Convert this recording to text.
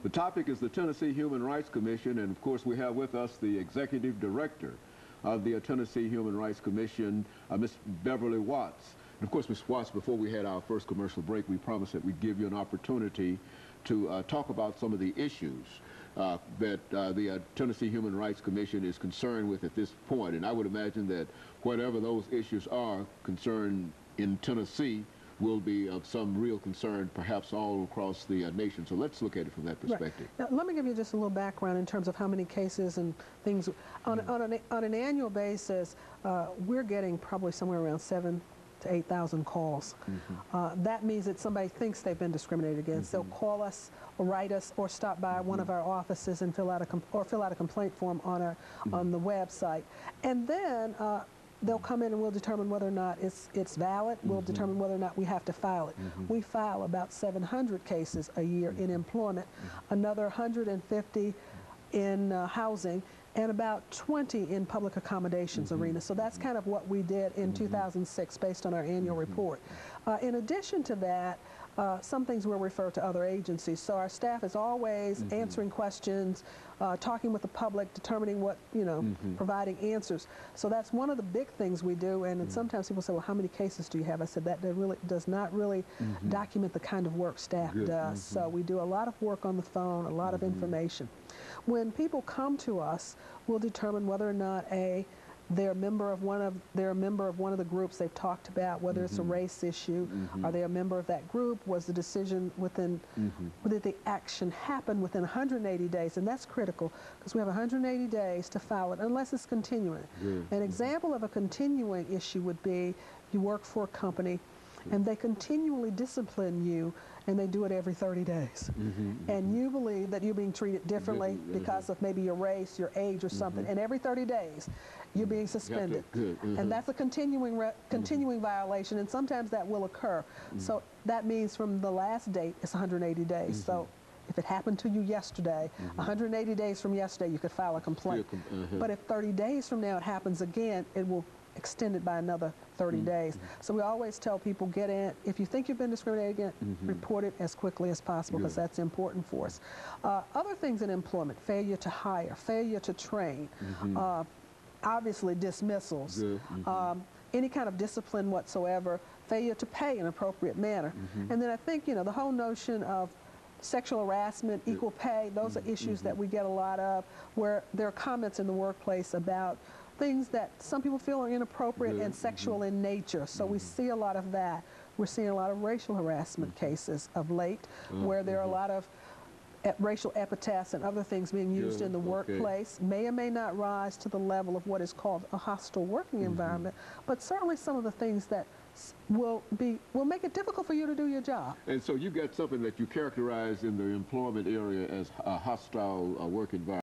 The topic is the Tennessee Human Rights Commission, and of course we have with us the Executive Director of the Tennessee Human Rights Commission, Ms. Beverly Watts. And of course, Ms. Watts, before we had our first commercial break, we promised that we'd give you an opportunity to talk about some of the issues that the Tennessee Human Rights Commission is concerned with at this point. And I would imagine that whatever those issues are concerned in Tennessee will be of some real concern perhaps all across the nation. So let's look at it from that perspective. Right. Now, let me give you just a little background in terms of how many cases and things. On an annual basis, we're getting probably somewhere around 7,000 to 8,000 calls. That means that somebody thinks they've been discriminated against. They'll call us or write us or stop by one of our offices and fill out a complaint form on the website. And then they'll come in and we'll determine whether or not it's valid. We'll determine whether or not we have to file it. We file about 700 cases a year in employment, another 150 in housing, and about 20 in public accommodations arena. So that's kind of what we did in 2006 based on our annual report. In addition to that, some things will refer to other agencies. So our staff is always answering questions, talking with the public, determining what, providing answers. So that's one of the big things we do. And sometimes people say, well, how many cases do you have? I said, that really does not really document the kind of work staff does. So we do a lot of work on the phone, a lot of information. When people come to us, we'll determine whether or not they're a member of one of the groups they've talked about, whether it's a race issue. Are they a member of that group? Was the decision did the action happen within 180 days? And that's critical because we have 180 days to file it unless it's continuing. An example of a continuing issue would be you work for a company and they continually discipline you, and they do it every 30 days. And you believe that you're being treated differently because of maybe your race, your age, or something, and every 30 days you're being suspended. And that's a continuing violation, and sometimes that will occur. So that means from the last date, it's 180 days. So if it happened to you yesterday, 180 days from yesterday, you could file a complaint. But if 30 days from now it happens again, it will extend it by another 30 days. So we always tell people, get in. If you think you've been discriminated against, report it as quickly as possible because that's important for us. Other things in employment, failure to hire, failure to train, obviously dismissals, any kind of discipline whatsoever, failure to pay in an appropriate manner. And then I think, the whole notion of sexual harassment, equal pay, those are issues that we get a lot of, where there are comments in the workplace about things that some people feel are inappropriate and sexual in nature. So we see a lot of that. We're seeing a lot of racial harassment cases of late, where there are a lot of racial epithets and other things being used in the workplace. May or may not rise to the level of what is called a hostile working environment, but certainly some of the things that will make it difficult for you to do your job. And so you've got something that you characterize in the employment area as a hostile work environment.